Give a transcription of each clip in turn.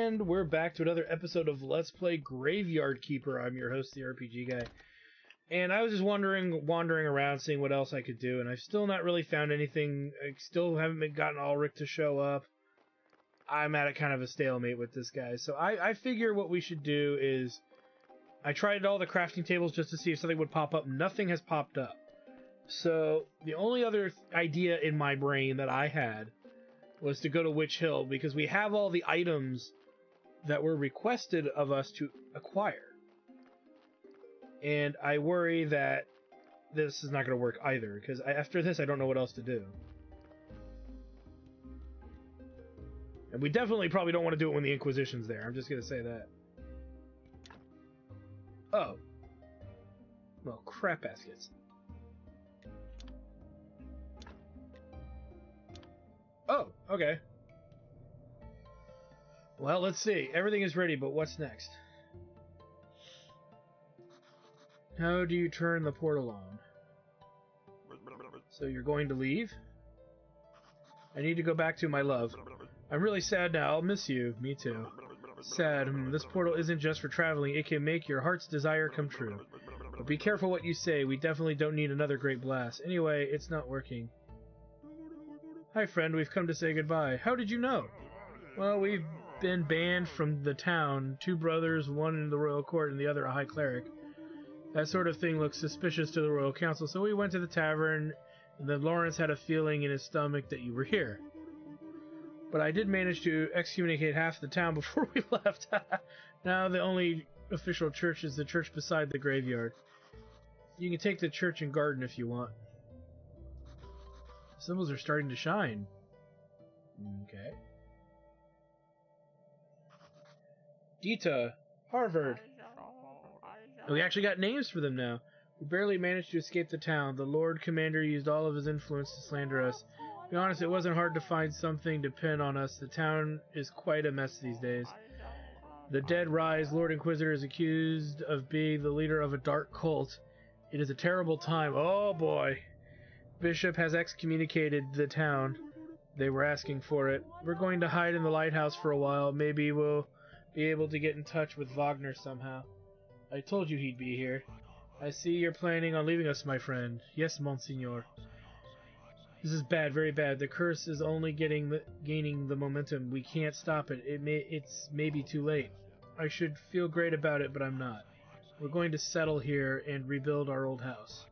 And we're back to another episode of Let's Play Graveyard Keeper. I'm your host, the RPG Guy. And I was just wandering around, seeing what else I could do, and I've still not really found anything. I still haven't gotten Ulrich to show up. I'm at a kind of a stalemate with this guy. So I figure what we should do is... I tried all the crafting tables just to see if something would pop up. Nothing has popped up. So the only other idea in my brain that I had was to go to Witch Hill, because we have all the items that were requested of us to acquire. And I worry that this is not going to work either, because after this I don't know what else to do. And we definitely probably don't want to do it when the Inquisition's there, I'm just going to say that. Oh. Well, crap baskets. Oh, okay. Well, let's see. Everything is ready, but what's next? How do you turn the portal on? So you're going to leave? I need to go back to my love. I'm really sad now. I'll miss you. Me too. Sad. This portal isn't just for traveling. It can make your heart's desire come true. But be careful what you say. We definitely don't need another great blast. Anyway, it's not working. Hi, friend. We've come to say goodbye. How did you know? Well, we've been banned from the town. 2 brothers, one in the royal court and the other a high cleric. That sort of thing looks suspicious to the royal council, so we went to the tavern, and then Lawrence had a feeling in his stomach that you were here. But I did manage to excommunicate half the town before we left. Now the only official church is the church beside the graveyard. You can take the church and garden if you want. The symbols are starting to shine. Okay. Dita, Harvard. And we actually got names for them now. We barely managed to escape the town. The Lord Commander used all of his influence to slander us. To be honest, it wasn't hard to find something to pin on us. The town is quite a mess these days. The dead rise. Lord Inquisitor is accused of being the leader of a dark cult. It is a terrible time. Oh boy. Bishop has excommunicated the town. They were asking for it. We're going to hide in the lighthouse for a while. Maybe we'll be able to get in touch with Wagner somehow. I told you he'd be here. I see you're planning on leaving us, my friend. Yes, Monsignor. This is bad, very bad. The curse is only gaining the momentum. We can't stop it. It's maybe too late. I should feel great about it, but I'm not. We're going to settle here and rebuild our old house.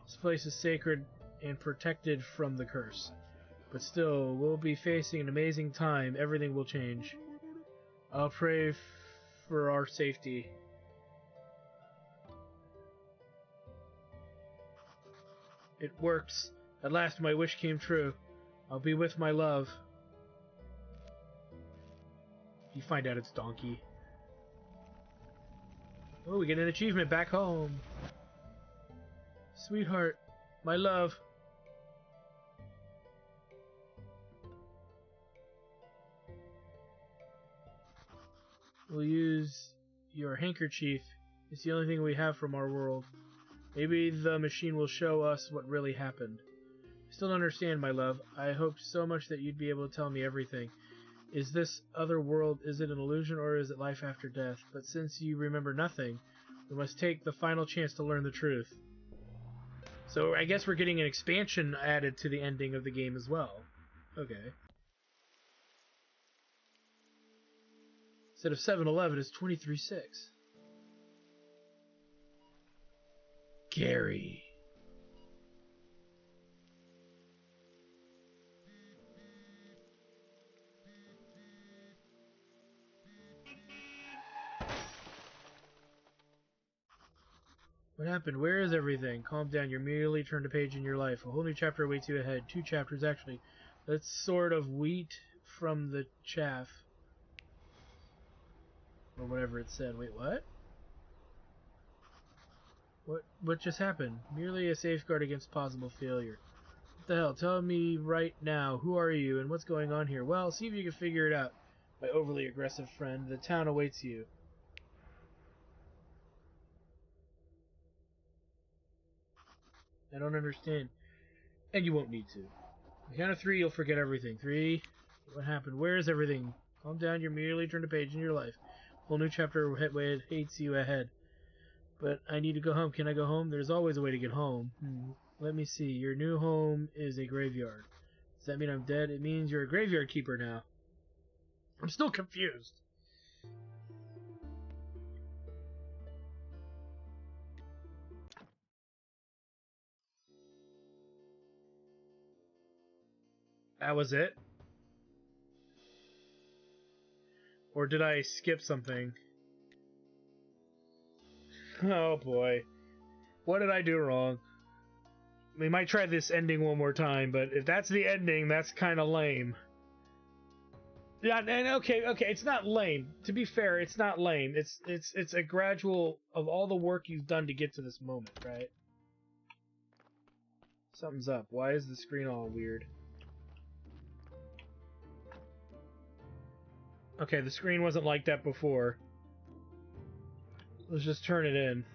This place is sacred and protected from the curse. But still, we'll be facing an amazing time. Everything will change. I'll pray for our safety. It works. At last my wish came true. I'll be with my love. You find out it's Donkey. Oh, we get an achievement back home. Sweetheart, my love. We'll use your handkerchief. It's the only thing we have from our world. Maybe the machine will show us what really happened. I still don't understand, my love. I hoped so much that you'd be able to tell me everything. Is this other world, is it an illusion or is it life after death? But since you remember nothing, we must take the final chance to learn the truth. So I guess we're getting an expansion added to the ending of the game as well. Okay. Instead of 7-11, it's 23-6. Gary. What happened? Where is everything? Calm down. You're merely turned a page in your life. A whole new chapter awaits you ahead. 2 chapters, actually. That's sort of wheat from the chaff. Or whatever it said. Wait, what? What just happened? Merely a safeguard against possible failure. What the hell? Tell me right now, who are you and what's going on here? Well, see if you can figure it out. My overly aggressive friend, the town awaits you. I don't understand. And you won't need to. On the count of 3, you'll forget everything. 3. What happened? Where is everything? Calm down, you're merely turned a page in your life. A whole new chapter waits you ahead. But I need to go home. Can I go home? There's always a way to get home. Let me see. Your new home is a graveyard. Does that mean I'm dead? It means you're a graveyard keeper now. I'm still confused. That was it? Or did I skip something? Oh boy. What did I do wrong? We might try this ending one more time, but if that's the ending, that's kind of lame. Yeah, and okay, it's not lame. To be fair, it's not lame. It's a gradual of all the work you've done to get to this moment, right? Something's up. Why is the screen all weird? Okay, the screen wasn't like that before. Let's just turn it in.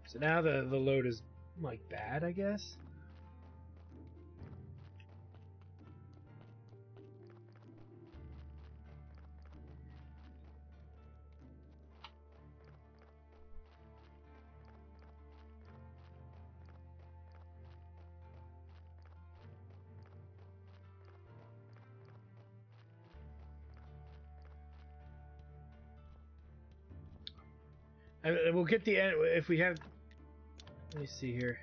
So now the load is, like, bad, I guess? We'll get the end if we have. Let me see here.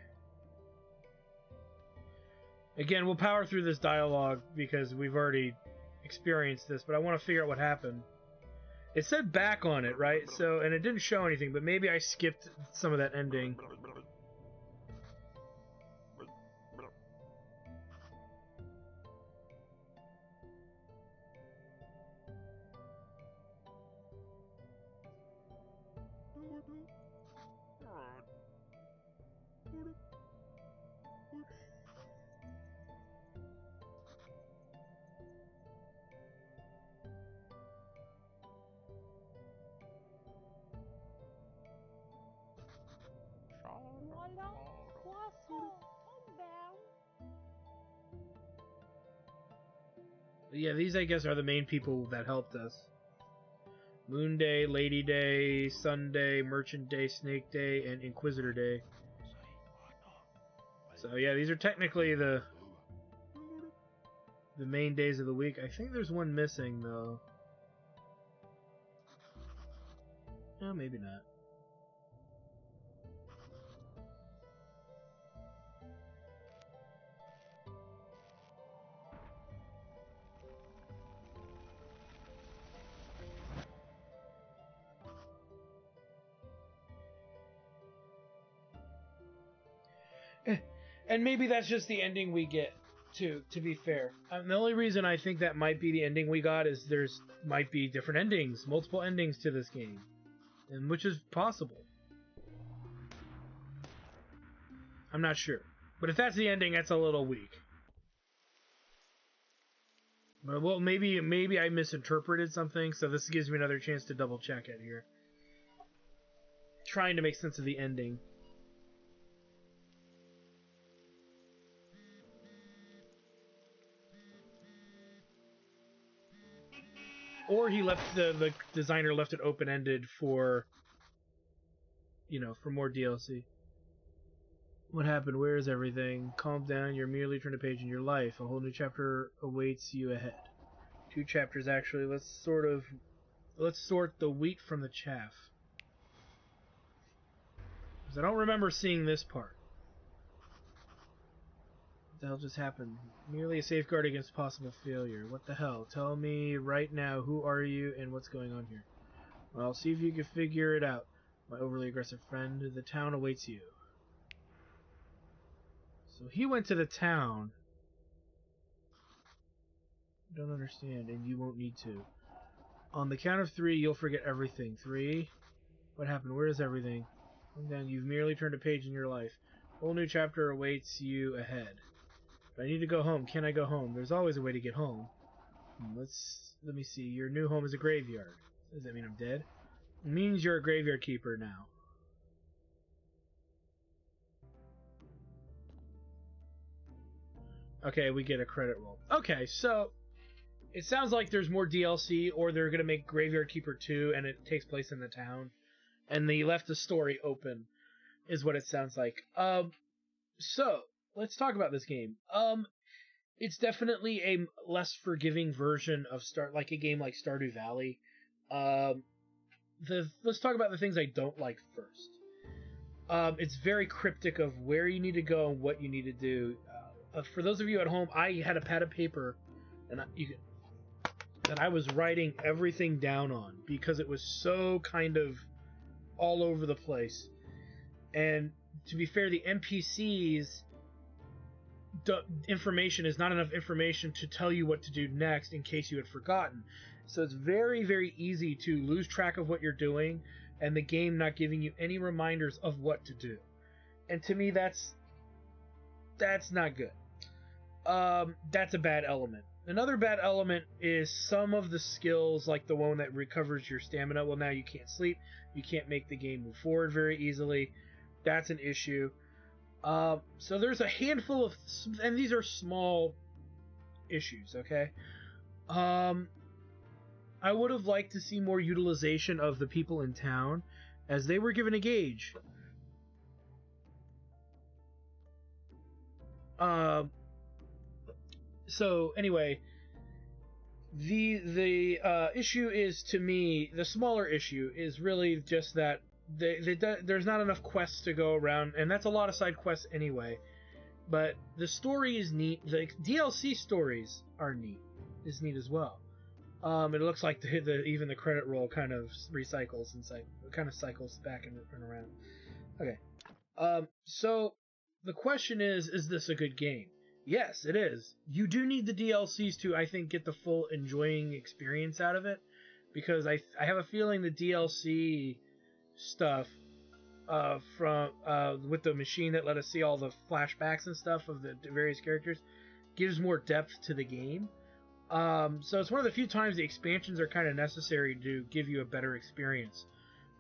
Again, we'll power through this dialogue because we've already experienced this, but I want to figure out what happened. It said back on it, right? So, and it didn't show anything, but maybe I skipped some of that ending. Yeah, these I guess are the main people that helped us. Moon Day, Lady Day, Sunday, Merchant Day, Snake Day, and Inquisitor Day. So yeah, these are technically the main days of the week. I think there's one missing though. No, maybe not. And maybe that's just the ending we get, too, to be fair. The only reason I think that might be the ending we got is there's might be different endings, multiple endings to this game. And which is possible. I'm not sure. But if that's the ending, that's a little weak. Well, maybe I misinterpreted something, so this gives me another chance to double check it here. Trying to make sense of the ending. Or he left the designer left it open-ended for, you know, for more DLC. What happened? Where is everything? Calm down, you're merely turned a page in your life. A whole new chapter awaits you ahead. 2 chapters actually. Let's sort the wheat from the chaff. Because I don't remember seeing this part. What the hell just happened? Merely a safeguard against possible failure. What the hell? Tell me right now, who are you and what's going on here? Well, see if you can figure it out. My overly aggressive friend, the town awaits you. So he went to the town. I don't understand, and you won't need to. On the count of 3, you'll forget everything. 3? What happened? Where is everything? And then you've merely turned a page in your life. A whole new chapter awaits you ahead. But I need to go home. Can I go home? There's always a way to get home. Let me see. Your new home is a graveyard. Does that mean I'm dead? It means you're a graveyard keeper now. Okay, we get a credit roll. Okay, so it sounds like there's more DLC, or they're gonna make Graveyard Keeper 2, and it takes place in the town, and they left the story open, is what it sounds like. So let's talk about this game. It's definitely a less forgiving version of like a game like Stardew Valley. Let's talk about the things I don't like first. It's very cryptic of where you need to go and what you need to do. For those of you at home, I had a pad of paper, and that I was writing everything down on because it was so kind of all over the place. And to be fair, the NPCs information is not enough information to tell you what to do next in case you had forgotten. So it's very, very easy to lose track of what you're doing and the game not giving you any reminders of what to do. And to me, that's not good. That's a bad element. Another bad element is some of the skills, like the one that recovers your stamina. Well, now you can't sleep. You can't make the game move forward very easily. That's an issue. So there's a handful of, and these are small issues, okay? I would have liked to see more utilization of the people in town, as they were given a gauge. So anyway, the issue is, to me, the smaller issue is really just that there's not enough quests to go around, and that's a lot of side quests anyway. But the story is neat. The DLC stories are neat. Is neat as well. It looks like even the credit roll kind of recycles and kind of cycles back and around. Okay. So the question is this a good game? Yes, it is. You do need the DLCs to, I think, get the full enjoying experience out of it, because I have a feeling the DLC stuff from with the machine that let us see all the flashbacks and stuff of the various characters gives more depth to the game. So it's one of the few times the expansions are kind of necessary to give you a better experience.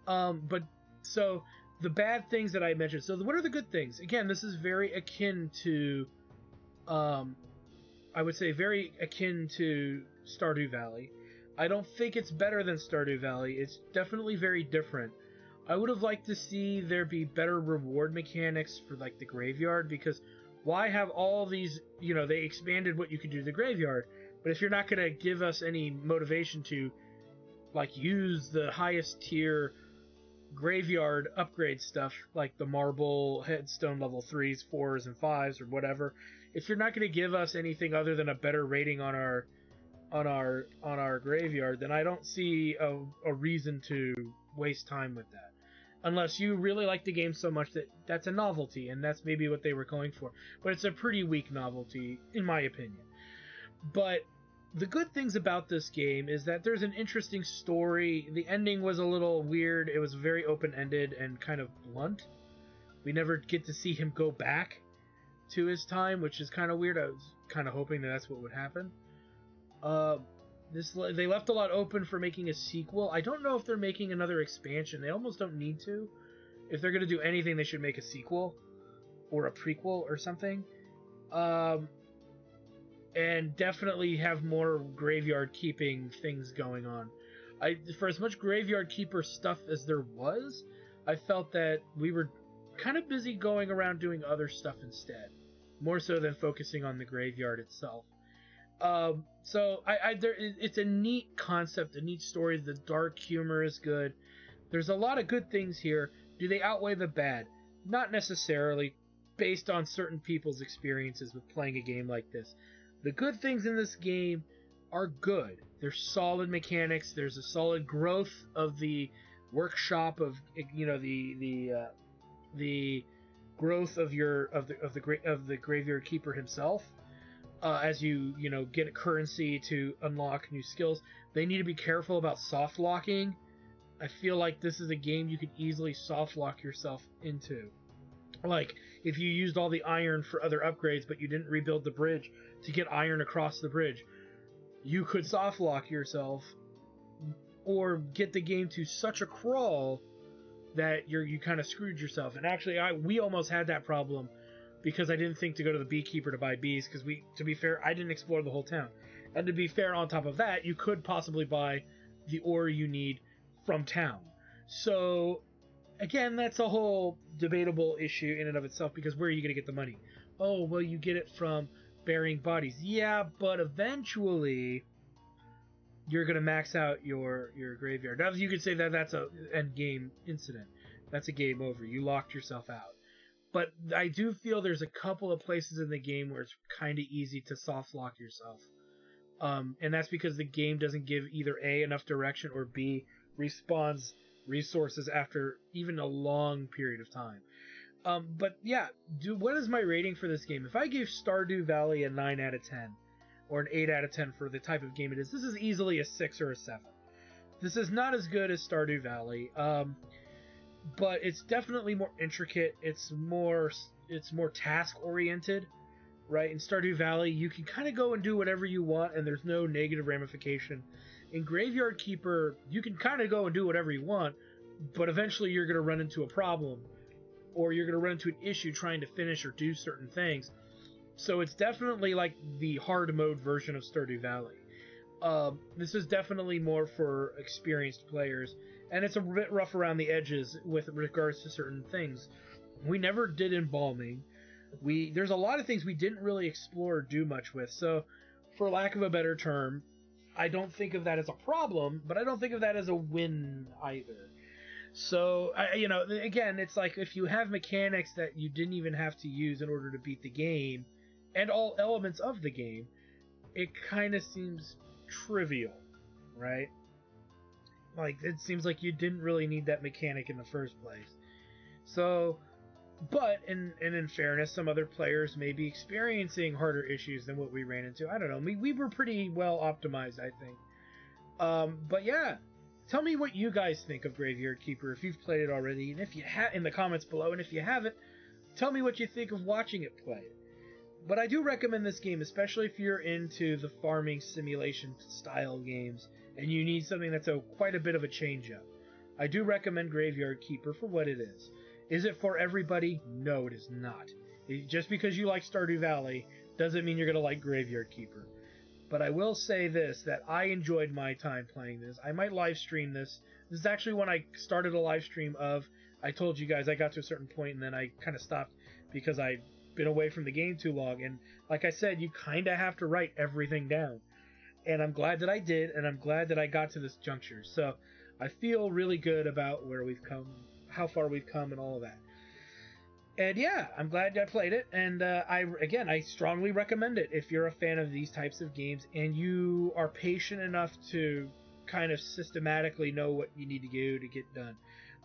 But so the bad things that I mentioned. So what are the good things? Again, this is very akin to, I would say very akin to Stardew Valley. I don't think it's better than Stardew Valley. It's definitely very different. I would have liked to see there be better reward mechanics for like the graveyard, because why have all these, they expanded what you could do to the graveyard, but if you're not going to give us any motivation to like use the highest tier graveyard upgrade stuff, like the marble headstone level 3s, 4s, and 5s, or whatever, if you're not going to give us anything other than a better rating on our graveyard, then I don't see a reason to waste time with that. Unless you really like the game so much that that's a novelty, and that's maybe what they were going for. But it's a pretty weak novelty, in my opinion. But the good things about this game is that there's an interesting story. The ending was a little weird. It was very open-ended and kind of blunt. We never get to see him go back to his time, which is kind of weird. I was kind of hoping that that's what would happen. They left a lot open for making a sequel. I don't know if they're making another expansion. They almost don't need to. If they're going to do anything, they should make a sequel or a prequel or something. And definitely have more graveyard keeping things going on. For as much graveyard keeper stuff as there was, I felt that we were kind of busy going around doing other stuff instead, more so than focusing on the graveyard itself. So it's a neat concept, a neat story. The dark humor is good. There's a lot of good things here. Do they outweigh the bad? Not necessarily, based on certain people's experiences with playing a game like this. The good things in this game are good. There's solid mechanics. There's a solid growth of the workshop of the growth of the graveyard keeper himself. As you get currency to unlock new skills. They need to be careful about soft locking. I feel like this is a game you could easily soft lock yourself into. Like, if you used all the iron for other upgrades, but you didn't rebuild the bridge to get iron across the bridge, you could soft lock yourself, or get the game to such a crawl that you kind of screwed yourself. And actually, we almost had that problem, because I didn't think to go to the beekeeper to buy bees, because to be fair, I didn't explore the whole town. And to be fair, on top of that, you could possibly buy the ore you need from town. So, again, that's a whole debatable issue in and of itself, because where are you going to get the money? Oh, well, you get it from burying bodies. Yeah, but eventually you're going to max out your graveyard. Now, you could say that that's a end game incident. That's a game over. You locked yourself out. But I do feel there's a couple of places in the game where it's kind of easy to soft lock yourself. And that's because the game doesn't give either A, enough direction, or B, respawns resources after even a long period of time. But yeah, what is my rating for this game? If I gave Stardew Valley a 9 out of 10, or an 8 out of 10 for the type of game it is, this is easily a 6 or a 7. This is not as good as Stardew Valley, but it's definitely more intricate. It's more task oriented, right? In Stardew Valley, you can kind of go and do whatever you want, and there's no negative ramification. In Graveyard Keeper, you can kind of go and do whatever you want, but eventually you're going to run into a problem, or you're going to run into an issue trying to finish or do certain things. So it's definitely like the hard mode version of Stardew Valley. This is definitely more for experienced players, and it's a bit rough around the edges with regards to certain things. We never did embalming. There's a lot of things we didn't really explore or do much with, so for lack of a better term, I don't think of that as a problem, but I don't think of that as a win either. So, again, it's like if you have mechanics that you didn't even have to use in order to beat the game, and all elements of the game, it kind of seems trivial, right? Like, it seems like you didn't really need that mechanic in the first place. So, but in fairness, some other players may be experiencing harder issues than what we ran into. I don't know. We were pretty well optimized, I think. But yeah, tell me what you guys think of Graveyard Keeper if you've played it already, and if you in the comments below, and if you haven't, tell me what you think of watching it played. But I do recommend this game, especially if you're into the farming simulation style games and you need something that's quite a bit of a change up. I do recommend Graveyard Keeper for what it is. Is it for everybody? No, it is not. Just because you like Stardew Valley doesn't mean you're going to like Graveyard Keeper. But I will say this, that I enjoyed my time playing this. I might live stream this. This is actually when I started a live stream of, I told you guys I got to a certain point and then I kind of stopped because I've been away from the game too long. And like I said, you kind of have to write everything down. And I'm glad that I did, and I'm glad that I got to this juncture. So I feel really good about where we've come, how far we've come, and all of that. And yeah, I'm glad I played it, and I strongly recommend it if you're a fan of these types of games and you are patient enough to kind of systematically know what you need to do to get done.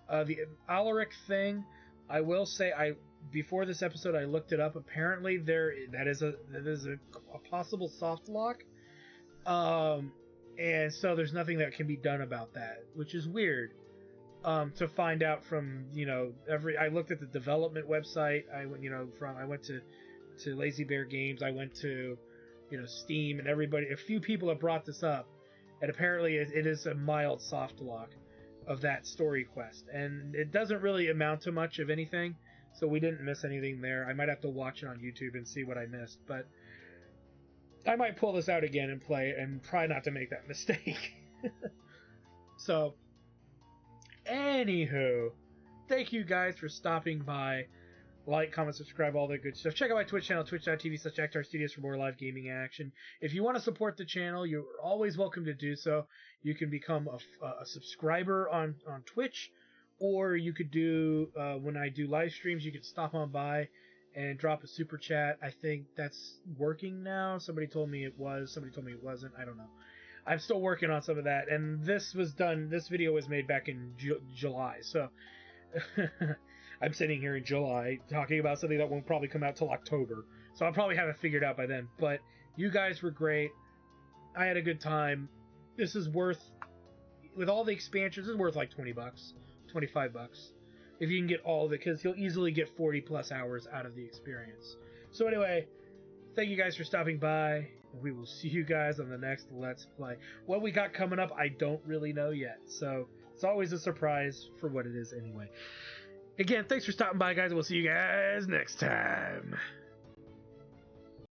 The Alaric thing, I will say, before this episode I looked it up. Apparently that is a possible soft lock, and so there's nothing that can be done about that, which is weird. To find out from, I looked at the development website. I went to Lazy Bear Games. I went to, Steam, and a few people have brought this up, and apparently it is a mild soft lock of that story quest, and it doesn't really amount to much of anything, so we didn't miss anything there. I might have to watch it on YouTube and see what I missed, but I might pull this out again and play it and try not to make that mistake. So, anywho, thank you guys for stopping by. Like, comment, subscribe, all that good stuff. Check out my Twitch channel, twitch.tv/ActarStudios for more live gaming action. If you want to support the channel, you're always welcome to do so. You can become a subscriber on Twitch, or you could do, when I do live streams, you can stop on by and drop a super chat. I think that's working now. Somebody told me it was. Somebody told me it wasn't. I don't know. I'm still working on some of that, and this video was made back in July, so I'm sitting here in July talking about something that won't probably come out till October, so I'll probably have it figured out by then. But you guys were great. I had a good time. This is worth, with all the expansions, this is worth like $20, $25, if you can get all of it, because you'll easily get 40 plus hours out of the experience. So anyway, thank you guys for stopping by, and we will see you guys on the next Let's Play. What we got coming up, I don't really know yet, so it's always a surprise for what it is anyway. Again, thanks for stopping by, guys. We'll see you guys next time.